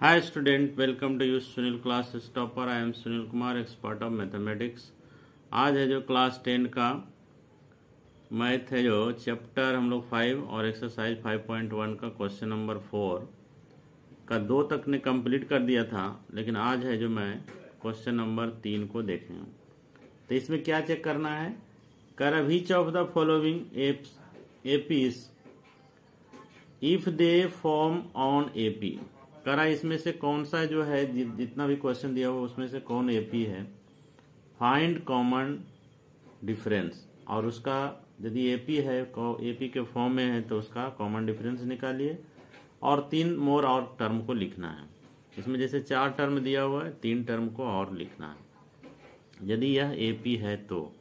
Hi student, welcome to you Sunil Classes Topper. I am Sunil Kumar, expert of mathematics. आज है जो class 10 का math है जो चैप्टर हम लोग 5 और एक्सरसाइज 5.1 का क्वेश्चन नंबर 4 का 2 तक ने कंप्लीट कर दिया था, लेकिन आज है जो मैं क्वेश्चन नंबर 3 को देखेंगे। तो इसमें क्या चेक करना है, कर which of the following APs if they form on AP. करा इसमें से कौन सा जो है, जितना भी क्वेश्चन दिया हुआ उसमें से कौन एपी है। फाइंड कॉमन डिफरेंस, और उसका यदि एपी है, एपी के फॉर्म में है तो उसका कॉमन डिफरेंस निकालिए और 3 मोर और टर्म को लिखना है। इसमें जैसे 4 टर्म दिया हुआ है, 3 टर्म को और लिखना है। यदि यह एपी है तो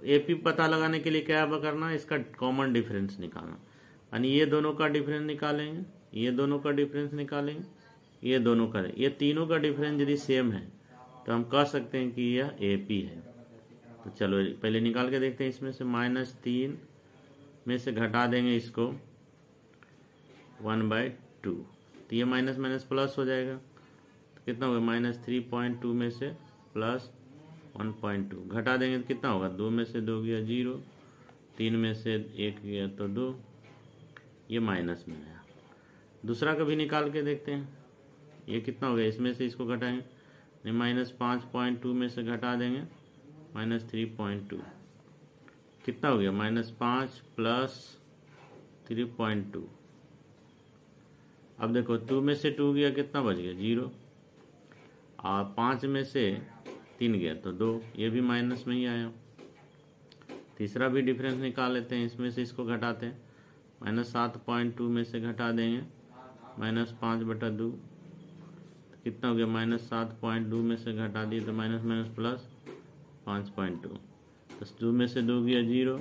एपी पता लगाने के लिए क्या करना है, इसका कॉमन डिफरेंस निकालना। यानी ये दोनों का डिफरेंस निकालेंगे, ये दोनों का डिफरेंस निकालेंगे, ये दोनों का, ये तीनों का डिफरेंस यदि सेम है तो हम कह सकते हैं कि यह एपी है। तो चलो पहले निकाल के देखते हैं। इसमें से -3 में से घटा देंगे इसको 1/2, तो ये माइनस माइनस प्लस हो जाएगा। तो कितना होगा, -3.2 में से +1.2 घटा देंगे तो कितना होगा, 2 में से 2 गया 0, 3 में से 1 गया तो 2, ये माइनस में आया। दूसरा का भी निकाल के देखते हैं, ये कितना हो गया, इसमें से इसको घटाएंगे, -5.2 में से घटा देंगे -3.2, कितना हो गया, -5 + 3.2। अब देखो 2 में से 2 गया, कितना बच गया 0, और 5 में से 3 गया तो 2, ये भी माइनस में ही आया। तीसरा भी डिफरेंस निकाल लेते हैं, इसमें से इसको घटाते हैं, -7.2 में से घटा देंगे -5/2, कितना हो गया, -7.2 में से घटा दिए तो माइनस माइनस प्लस 5.2, तो 2 में से 2 गया 0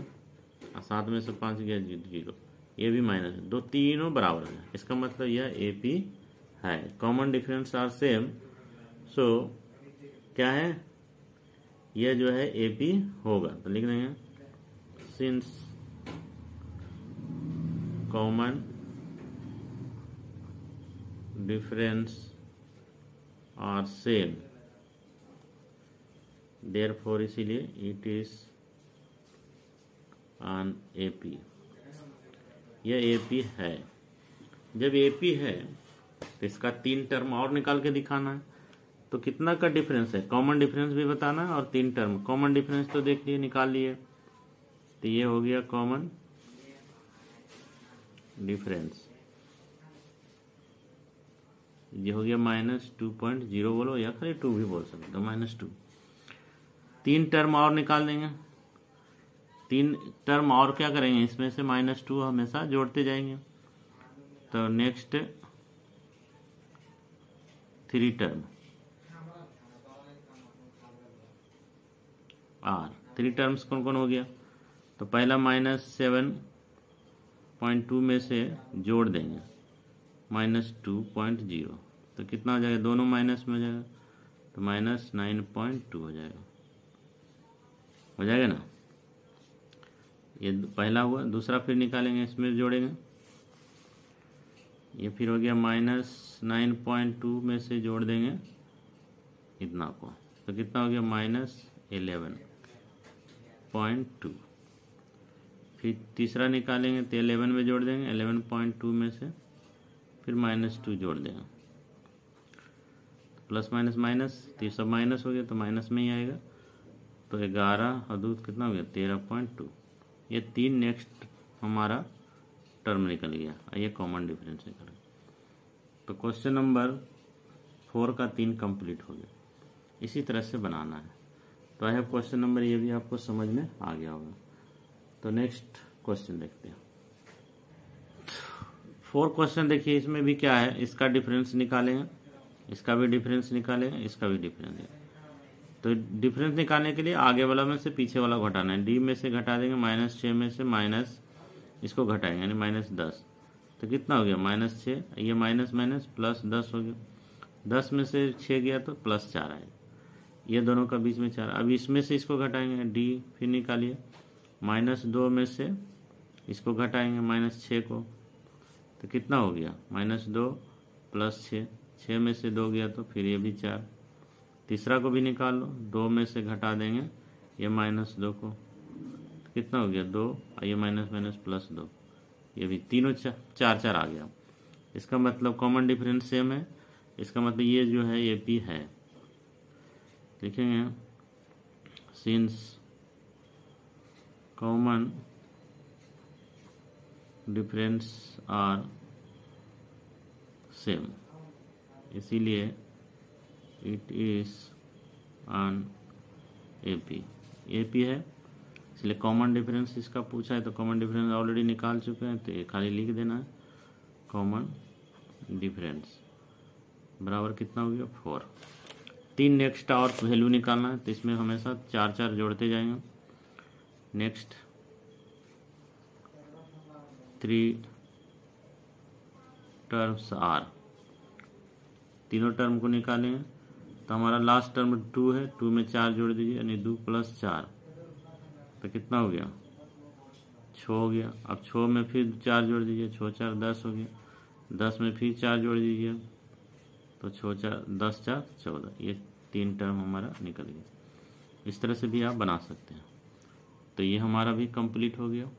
और 7 में से 5 गया 0, ये भी माइनस है, दो तीनों बराबर है। इसका मतलब यह एपी है। कॉमन डिफरेंस आर सेम, सो क्या है, यह जो है एपी होगा। तो लिख देंगे since common difference are same, therefore इसीलिए इट इज an एपी। यह एपी है। जब एपी है तो इसका 3 टर्म और निकाल के दिखाना है। तो कितना का डिफरेंस है, कॉमन डिफरेंस भी बताना है और 3 टर्म। कॉमन डिफरेंस तो देख लिए, निकाल लिए, तो ये हो गया कॉमन डिफरेंस, ये हो गया -2.0 बोलो या खाली 2 भी बोल सकते हो, -2। 3 टर्म और निकाल देंगे, 3 टर्म और क्या करेंगे, इसमें से -2 हमेशा जोड़ते जाएंगे। तो नेक्स्ट 3 टर्म आर, 3 टर्म्स कौन कौन हो गया, तो पहला -7.2 में से जोड़ देंगे -2.0, तो कितना हो जाएगा, दोनों माइनस में हो जाएगा, तो -9.2 हो जाएगा ना। ये पहला हुआ। दूसरा फिर निकालेंगे, इसमें जोड़ेंगे, ये फिर हो गया -9.2 में से जोड़ देंगे इतना को, तो कितना हो गया, -11.2। फिर तीसरा निकालेंगे तो 11 में जोड़ देंगे, 11.2 में से फिर -2 जोड़ देंगे, प्लस माइनस माइनस, तो ये सब माइनस हो गया तो माइनस में ही आएगा। तो 11 और 2 कितना हो गया, 13.2। ये 3 नेक्स्ट हमारा टर्म निकल गया, ये कॉमन डिफरेंस निकल गया। तो क्वेश्चन नंबर 4 का 3 कंप्लीट हो गया। इसी तरह से बनाना है। तो आई होप क्वेश्चन नंबर ये भी आपको समझ में आ गया होगा। तो नेक्स्ट क्वेश्चन देखते हैं। 4 क्वेश्चन देखिए, इसमें भी क्या है, इसका डिफरेंस निकालेंगे, इसका भी डिफरेंस निकालेंगे, इसका भी डिफरेंस है। तो डिफरेंस निकालने के लिए आगे वाला में से पीछे वाला घटाना है। डी में से घटा देंगे, -6 में से माइनस इसको घटाएंगे, यानी -10, तो कितना हो गया, -6, ये माइनस माइनस प्लस 10 हो गया। 10 में से 6 गया तो +4 आएगा, ये दोनों का बीच में 4। अब इसमें से इसको घटाएंगे, डी फिर निकालिए, -2 में से इसको घटाएंगे -6 को, तो कितना हो गया, -2 + 6 6 में से 2 गया तो फिर ये भी 4। तीसरा को भी निकाल लो, 2 में से घटा देंगे ये -2 को, कितना हो गया 2, और ये माइनस माइनस +2, ये भी तीनों 4 आ गया। इसका मतलब कॉमन डिफरेंस सेम है, इसका मतलब ये जो है ये पी है। लिखेंगे since common difference are same, इसीलिए it is on AP. AP है इसलिए कॉमन डिफरेंस इसका पूछा है, तो कॉमन डिफरेंस ऑलरेडी निकाल चुके हैं, तो ये खाली लिख देना है कॉमन डिफरेंस बराबर कितना हो गया 4। 3 नेक्स्ट और वैल्यू निकालना है, तो इसमें हमेशा 4 जोड़ते जाएंगे। नेक्स्ट 3 टर्म्स आर, तीनों टर्म को निकालेंगे तो हमारा लास्ट टर्म 2 है, 2 में 4 जोड़ दीजिए यानी 2 + 4, तो कितना हो गया 6 हो गया। अब 6 में फिर 4 जोड़ दीजिए, 6 4 10 हो गया। 10 में फिर 4 जोड़ दीजिए तो 6 4 10 4 14, ये 3 टर्म हमारा निकल गया। इस तरह से भी आप बना सकते हैं। तो ये हमारा भी कंप्लीट हो गया।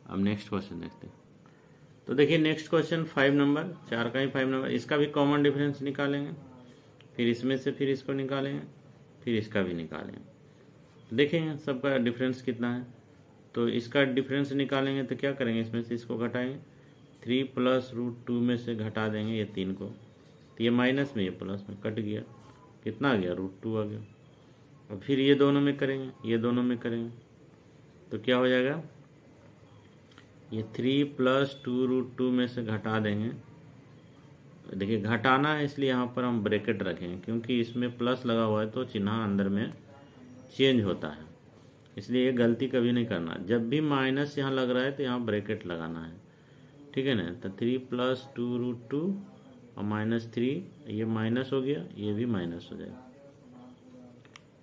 अब नेक्स्ट क्वेश्चन देखते हैं। तो देखिए नेक्स्ट क्वेश्चन 5 नंबर, 4 का ही 5 नंबर, इसका भी कॉमन डिफरेंस निकालेंगे, फिर इसमें से फिर इसको निकालेंगे, फिर इसका भी निकालेंगे। देखेंगे सबका डिफरेंस कितना है। तो इसका डिफरेंस निकालेंगे तो क्या करेंगे, इसमें से इसको घटाएंगे, 3 + √2 में से घटा देंगे ये 3 को, तो ये माइनस में ये प्लस में कट गया, कितना आ गया √2 आ गया। और फिर ये दोनों में करेंगे, ये दोनों में करेंगे तो क्या हो जाएगा, ये 3 + 2√2 में से घटा देंगे। देखिए घटाना है इसलिए यहाँ पर हम ब्रैकेट रखेंगे, क्योंकि इसमें प्लस लगा हुआ है तो चिन्ह अंदर में चेंज होता है, इसलिए ये गलती कभी नहीं करना। जब भी माइनस यहाँ लग रहा है तो यहाँ ब्रैकेट लगाना है, ठीक है ना। तो 3 + 2√2 और -3, ये माइनस हो गया, ये भी माइनस हो जाएगा।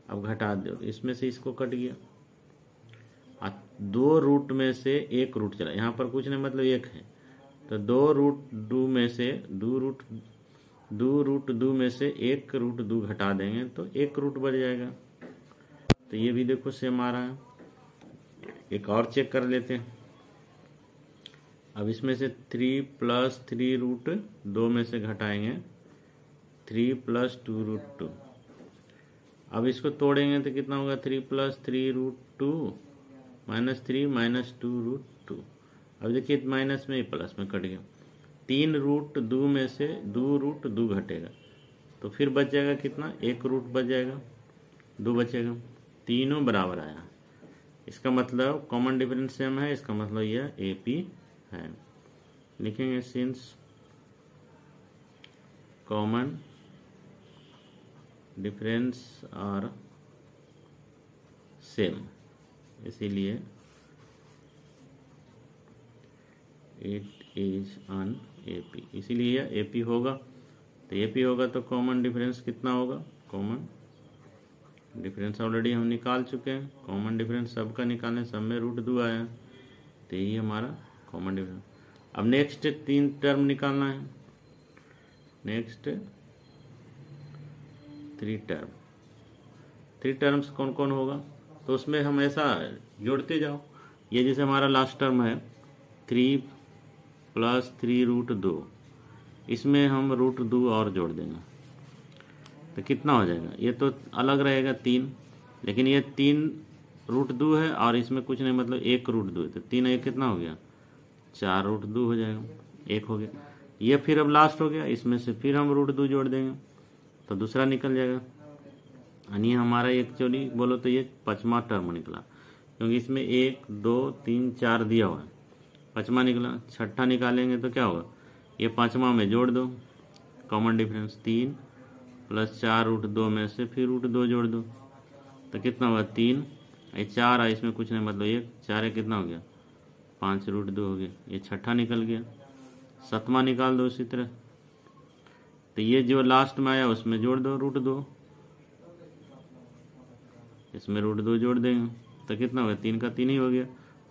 अब घटा दो, इसमें से इसको कट गया, 2 रूट में से 1 रूट चला, यहाँ पर कुछ नहीं मतलब 1 है, तो 2√2 में से 2√2 में से 1√2 घटा देंगे तो 1 रूट बच जाएगा। तो ये भी देखो सेम आ रहा है। एक और चेक कर लेते हैं। अब इसमें से 3 + 3√2 में से घटाएंगे 3 + 2√2। अब इसको तोड़ेंगे तो कितना होगा, 3 + 3√2 -3 - 2√2। अब देखिए माइनस में प्लस में कट गया, 3√2 में से 2√2 घटेगा तो फिर बच जाएगा कितना, 1 रूट बच जाएगा, 2 बचेगा, तीनों बराबर आया। इसका मतलब कॉमन डिफरेंस सेम है, इसका मतलब यह एपी है। लिखेंगे since common difference are same, इसीलिए इट इज ऑन एपी, इसीलिए यह एपी होगा। तो एपी होगा तो कॉमन डिफरेंस कितना होगा, कॉमन डिफरेंस ऑलरेडी हम निकाल चुके हैं। कॉमन डिफरेंस सबका निकालें, सब में √2 आया, तो यही हमारा कॉमन डिफरेंस। अब नेक्स्ट 3 टर्म निकालना है, नेक्स्ट 3 टर्म्स कौन कौन होगा, तो उसमें हम ऐसा जोड़ते जाओ। ये जैसे हमारा लास्ट टर्म है 3 + 3√2, इसमें हम √2 और जोड़ देंगे तो कितना हो जाएगा, ये तो अलग रहेगा 3, लेकिन ये 3√2 है और इसमें कुछ नहीं मतलब 1√2 है, तो 3 1 कितना हो गया, 4√2 हो जाएगा, 1 हो गया। ये फिर अब लास्ट हो गया, इसमें से फिर हम √2 जोड़ देंगे तो दूसरा निकल जाएगा। यानी हमारा एक्चुअली बोलो तो ये 5वां टर्म निकला, क्योंकि इसमें 1 2 3 4 दिया हुआ है, 5वां निकला। 6ठा निकालेंगे तो क्या होगा, ये 5वां में जोड़ दो, कॉमन डिफरेंस 3 + 4√2 में से फिर √2 जोड़ दो तो कितना होगा 3, ये 4 है, इसमें कुछ नहीं मतलब 1 4 है, कितना हो गया 5√2 हो गया, ये 6ठा निकल गया। 7वां निकाल दो इसी तरह, तो ये जो लास्ट में आया उसमें जोड़ दो √2, इसमें √2 जोड़ देंगे तो कितना हो गया, 3 का 3 ही हो गया,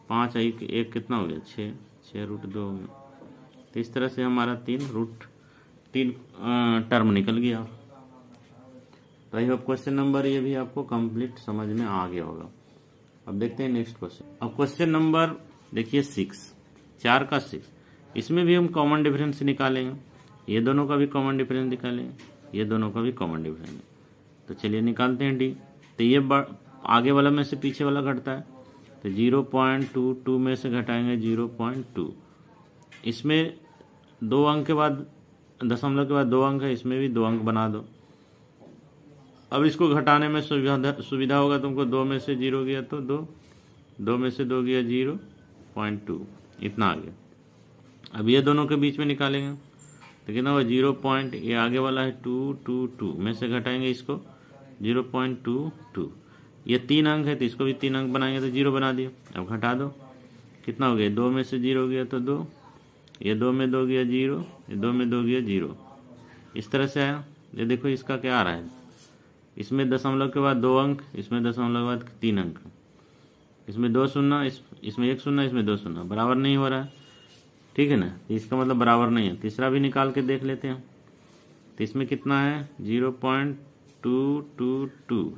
5 1 कितना हो गया 6 √2 हो गया। तो इस तरह से हमारा 3 रूट 3 टर्म निकल गया। तो आई होप क्वेश्चन नंबर ये भी आपको कंप्लीट समझ में आ गया होगा। अब देखते हैं नेक्स्ट क्वेश्चन। अब क्वेश्चन नंबर देखिए 6, 4 का 6, इसमें भी हम कॉमन डिफरेंस निकालेंगे। ये दोनों का भी कॉमन डिफरेंस निकालेंगे, ये दोनों का भी कॉमन डिफरेंस। तो चलिए निकालते हैं डी। तो ये आगे वाला में से पीछे वाला घटता है, तो 0.22 में से घटाएंगे 0.2। इसमें 2 अंक के बाद, दशमलव के बाद 2 अंक है, इसमें भी 2 अंक बना दो। अब इसको घटाने में सुविधा होगा तुमको। 2 में से 0 गया तो 2, 2 में से 2 गया 0.2, इतना आ गया। अब ये दोनों के बीच में निकालेंगे तो कितना होगा 0. ये आगे वाला है 2 में से घटाएंगे इसको 0.22। ये 3 अंक है तो इसको भी 3 अंक बनाएंगे तो 0 बना दिया। अब घटा दो, कितना हो गया 2 में से 0 गया तो 2, ये 2 में 2 गया 0, ये 2 में 2 गया 0, इस तरह से आया। ये देखो इसका क्या आ रहा है, इसमें दशमलव के बाद 2 अंक, इसमें दशमलव के बाद 3 अंक, इसमें 2 शून्य, इसमें 1 शून्य, इसमें 2 शून्य, बराबर नहीं हो रहा है, ठीक है ना। तो इसका मतलब बराबर नहीं है। तीसरा भी निकाल के देख लेते हैं। तो इसमें कितना है 0.222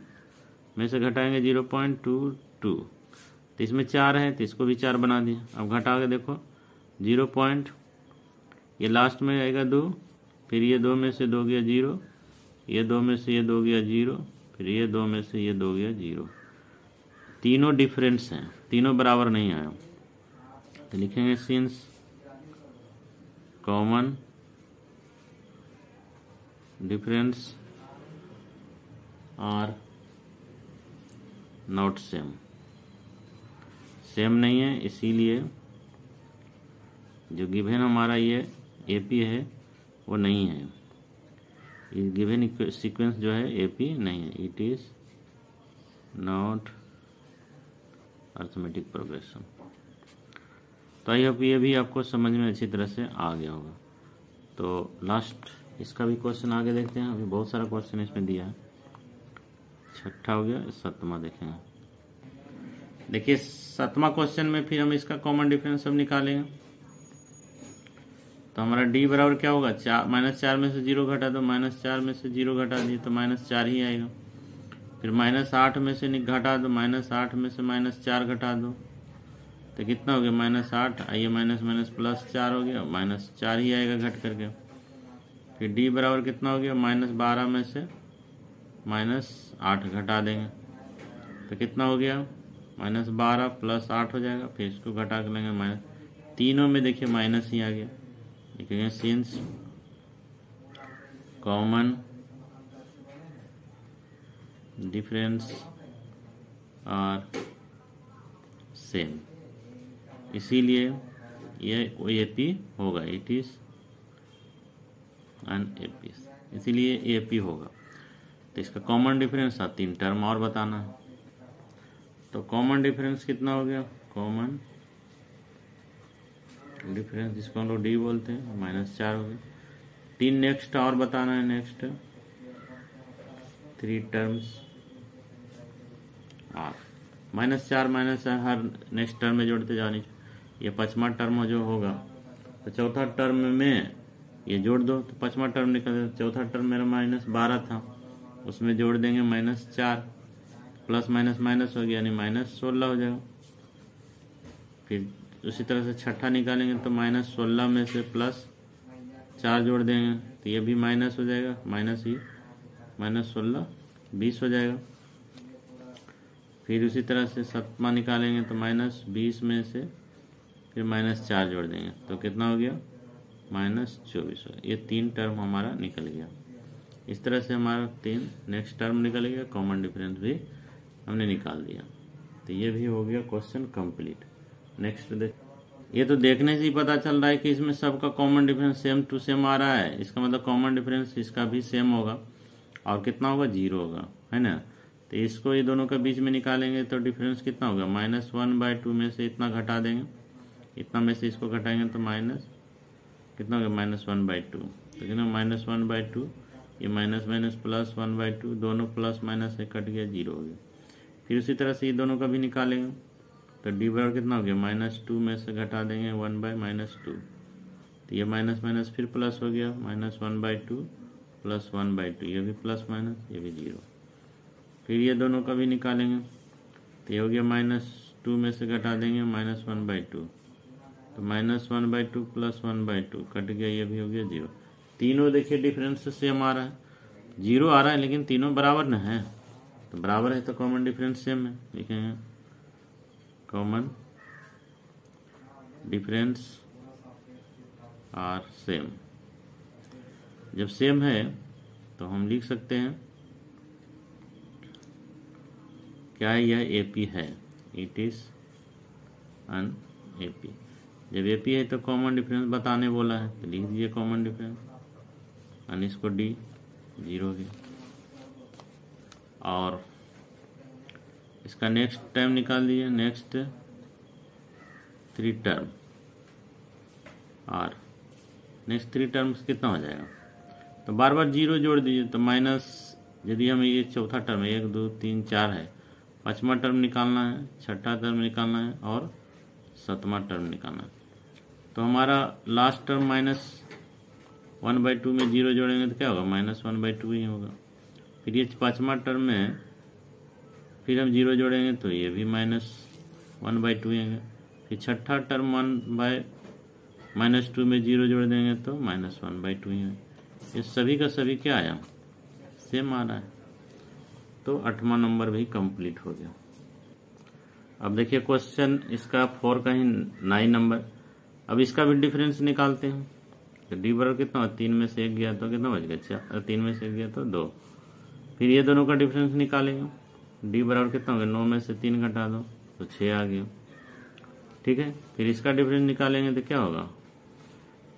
में से घटाएंगे 0.22। तो इसमें 4 है तो इसको भी 4 बना दिया। अब घटा के देखो 0. ये लास्ट में आएगा 2, फिर ये 2 में से 2 गया 0, ये 2 में से ये 2 गया 0, फिर ये 2 में से ये 2 गया 0। तीनों डिफरेंस हैं, तीनों बराबर नहीं आया। तो लिखेंगे since common difference are not same, same नहीं है, इसीलिए जो गिवन हमारा ये एपी है वो नहीं है। ये गिवन सीक्वेंस जो है एपी नहीं है, it is not arithmetic progression. तो आई होप ये भी आपको समझ में अच्छी तरह से आ गया होगा। तो लास्ट इसका भी क्वेश्चन आगे देखते हैं। अभी बहुत सारा क्वेश्चन इसमें दिया है। 6ठा हो गया, 7वां देखेंगे। देखिए 7वां क्वेश्चन में फिर हम इसका कॉमन डिफरेंस सब निकालेंगे। तो हमारा डी बराबर क्या होगा, -4 में से 0 घटा दो, -4 में से 0 घटा दिए तो -4 ही आएगा। फिर -8 में से घटा दो, -8 में से -4 घटा दो तो कितना हो गया -8, आइए माइनस माइनस +4 हो गया, -4 ही आएगा घट करके। फिर डी बराबर कितना हो गया, -12 में से -8 घटा देंगे तो कितना हो गया -12 + 8 हो जाएगा। फिर इसको घटा कर लेंगे माइनस, तीनों में देखिए माइनस ही आ गया। लिखेंगे since common difference are same, इसीलिए ये कोई एपी होगा, इट इज एन एपी, इसीलिए एपी होगा। तो इसका कॉमन डिफरेंस था 3 टर्म और बताना है। तो कॉमन डिफरेंस कितना हो गया, कॉमन डिफरेंस जिसको हम लोग डी बोलते हैं -4 हो गया। 3 नेक्स्ट और बताना है, नेक्स्ट 3 टर्म्स आर -4 हर नेक्स्ट टर्म में जोड़ते जानी। ये 5वां टर्म जो होगा तो चौथा टर्म में ये जोड़ दो तो 5वां टर्म निकल। चौथा टर्म मेरा -12 था, उसमें जोड़ देंगे -4, प्लस माइनस माइनस हो गया यानी -16 हो जाएगा। फिर उसी तरह से 6ठा निकालेंगे तो -16 में से +4 जोड़ देंगे तो ये भी माइनस हो जाएगा, माइनस ही -16 20 हो जाएगा। फिर उसी तरह से 7वां निकालेंगे तो -20 में से फिर -4 जोड़ देंगे तो कितना हो गया -24 हो गया। ये 3 टर्म हमारा निकल गया। इस तरह से हमारा 3 नेक्स्ट टर्म निकल गया, कॉमन डिफरेंस भी हमने निकाल दिया। तो ये भी हो गया क्वेश्चन कंप्लीट। नेक्स्ट ये तो देखने से ही पता चल रहा है कि इसमें सबका common difference same to same आ रहा है। इसका मतलब कॉमन डिफरेंस इसका भी सेम होगा और कितना होगा 0 होगा, है ना। तो इसको ये दोनों के बीच में निकालेंगे तो डिफरेंस कितना होगा -1/2 में से इतना घटा देंगे, इतना में से इसको घटाएंगे तो माइनस कितना होगा -1/2। तो कितना -1/2, ये माइनस माइनस +1/2, दोनों प्लस माइनस से कट गया 0 हो गया। फिर उसी तरह से ये दोनों का भी निकालेंगे तो डी बराबर कितना हो गया -2 में से घटा देंगे 1/-2 तो ये माइनस माइनस फिर प्लस हो गया, -1/2 + 1/2, ये भी प्लस माइनस, ये भी 0। फिर ये दोनों का भी निकालेंगे तो ये हो गया -2 में से घटा देंगे -1/2, तो -1/2 + 1/2 कट गया, ये भी हो गया 0। तीनों देखिए डिफरेंस सेम आ रहा है, 0 आ रहा है लेकिन तीनों बराबर न है, तो बराबर है तो कॉमन डिफरेंस सेम है, लिखेंगे कॉमन डिफरेंस आर सेम। जब सेम है तो हम लिख सकते हैं क्या यह एपी है, इट इज एन एपी। जब एपी है तो कॉमन डिफरेंस बताने बोला है तो लिख दीजिए कॉमन डिफरेंस, और इसको डी 0 गया। और इसका नेक्स्ट टर्म निकाल दीजिए, नेक्स्ट 3 टर्म, और नेक्स्ट 3 टर्म्स कितना हो जाएगा, तो बार बार 0 जोड़ दीजिए। तो माइनस, यदि हमें ये चौथा टर्म 1 2 3 4 है, पांचवा टर्म निकालना है, छठा टर्म निकालना है और सातवां टर्म निकालना है। तो हमारा लास्ट टर्म -1/2 में 0 जोड़ेंगे तो क्या होगा, -1/2 ही होगा। फिर ये पांचवा टर्म में फिर हम 0 जोड़ेंगे तो ये भी -1/2 ही होगा। फिर छठा टर्म -2 में 0 जोड़ देंगे तो -1/2 ही है। ये सभी का सभी क्या आया, सेम आ रहा है, तो 8वां नंबर भी कंप्लीट हो गया। अब देखिए क्वेश्चन इसका 4 का ही 9 नंबर। अब इसका भी डिफरेंस निकालते हैं। तो डी बराबर कितना, 3 में से 1 गया तो कितना बच गया, 3 में से 1 गया तो 2। फिर ये दोनों का डिफरेंस निकालेंगे। डी बराबर कितना हो गया, 9 में से 3 घटा दो तो 6 आ गया, ठीक है। फिर इसका डिफरेंस निकालेंगे तो क्या होगा,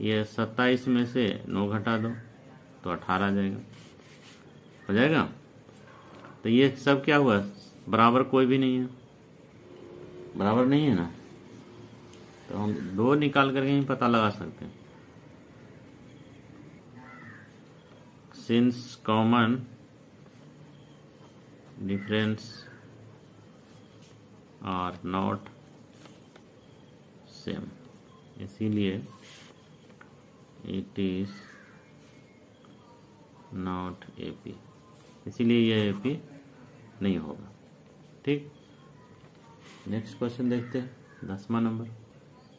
ये 27 में से 9 घटा दो तो 18 आ जाएगा, हो जाएगा। तो ये सब क्या हुआ, बराबर कोई भी नहीं है, बराबर नहीं है ना, तो हम 2 निकाल करके ही पता लगा सकते हैं। Since common difference are not same, इसीलिए इट इज नॉट एपी, इसीलिए यह एपी नहीं होगा, ठीक। नेक्स्ट क्वेश्चन देखते हैं, 10वां नंबर।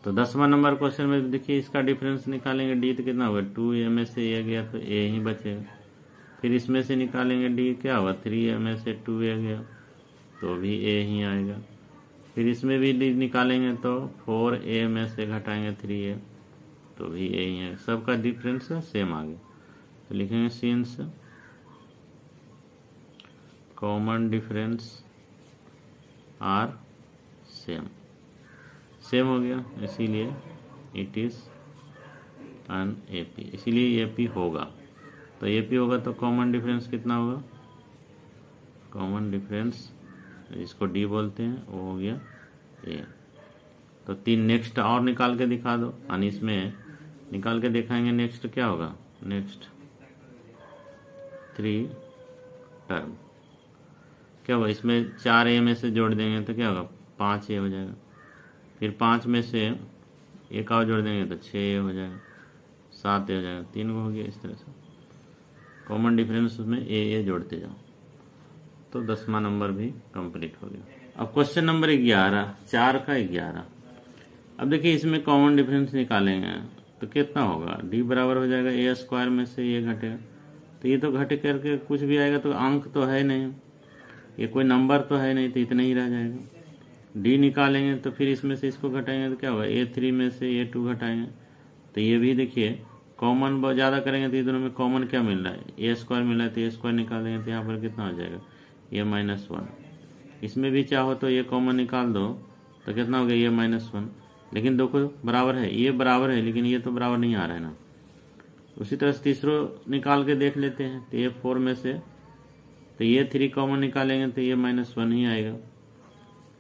तो 10वां नंबर क्वेश्चन में देखिए इसका डिफरेंस निकालेंगे। डी तो कितना होगा, 2a में से ए गया तो ए ही बचेगा। फिर इसमें से निकालेंगे डी, क्या होगा, 3a में से 2a गया तो भी ए ही आएगा। फिर इसमें भी डी निकालेंगे तो 4a में से घटाएंगे 3a तो भी ए ही है, सबका डिफरेंस सेम आ गया। तो लिखेंगे since common difference are same, same हो गया, इसीलिए इट इज एन एपी, इसीलिए एपी होगा। तो एपी होगा तो कॉमन डिफरेंस कितना होगा, कॉमन डिफरेंस इसको डी बोलते हैं, वो हो गया ए। तो 3 नेक्स्ट और निकाल के दिखा दो, यानी इसमें निकाल के दिखाएंगे। नेक्स्ट क्या होगा, नेक्स्ट 3 टर्म क्या होगा, इसमें 4a में से जोड़ देंगे तो क्या होगा, 5a हो जाएगा। फिर 5 में से एक और जोड़ देंगे तो 6a हो जाएगा, 7a हो जाएगा, 3 हो गया। इस तरह से कॉमन डिफरेंस उसमें ए जोड़ते जाओ, तो 10वां नंबर भी कंप्लीट हो गया। अब क्वेश्चन नंबर 11, 4 का 11। अब देखिए इसमें कॉमन डिफरेंस निकालेंगे तो कितना होगा, डी बराबर हो जाएगा ए स्क्वायर में से ये घटेगा, तो ये तो घट करके कुछ भी आएगा, तो अंक तो है नहीं, ये कोई नंबर तो है नहीं, तो इतना ही रह जाएगा। डी निकालेंगे तो फिर इसमें से इसको घटाएंगे तो क्या होगा, A3 में से A2 घटाएंगे तो ये भी देखिए कॉमन बहुत ज़्यादा करेंगे तो ये दोनों में कॉमन क्या मिल रहा है, ए स्क्वायर मिल रहा है, तो ए स्क्वायर निकालेंगे तो यहाँ पर कितना हो जाएगा, ये -1। इसमें भी चाहो तो ये कॉमन निकाल दो तो कितना हो गया, ये -1। लेकिन देखो बराबर है, ये बराबर है लेकिन ये तो बराबर नहीं आ रहा है ना। उसी तरह से तीसरों निकाल के देख लेते हैं, तो ये 4 में से तो ये 3 कॉमन निकालेंगे तो ये -1 ही आएगा,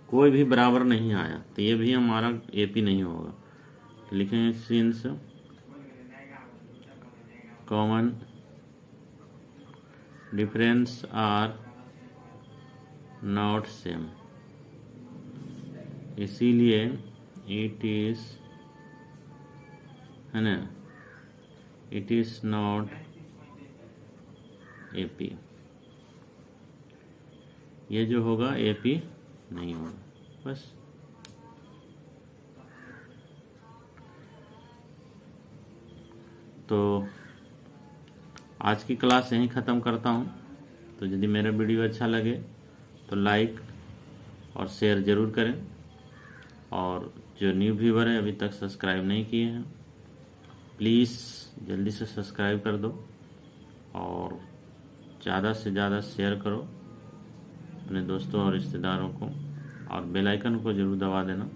कोई भी बराबर नहीं आया, तो ये भी हमारा एपी नहीं होगा। तो लिखेंगे since common difference are not same, इसीलिए इट इज, है ना, इट इज नॉट AP। ये जो होगा AP नहीं होगा। बस तो आज की क्लास यहीं ख़त्म करता हूँ। तो यदि मेरा वीडियो अच्छा लगे तो लाइक और शेयर ज़रूर करें, और जो न्यू व्यूवर है अभी तक सब्सक्राइब नहीं किए हैं प्लीज़ जल्दी से सब्सक्राइब कर दो, और ज़्यादा से ज़्यादा शेयर करो अपने दोस्तों और रिश्तेदारों को, और बेल आइकन को ज़रूर दबा देना,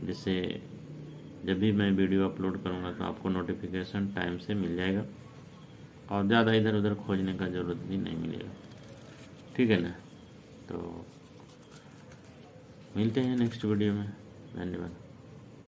जिससे जब भी मैं वीडियो अपलोड करूँगा तो आपको नोटिफिकेशन टाइम से मिल जाएगा, और ज़्यादा इधर उधर खोजने का ज़रूरत भी नहीं मिलेगा। ठीक है ना? तो मिलते हैं नेक्स्ट वीडियो में। धन्यवाद।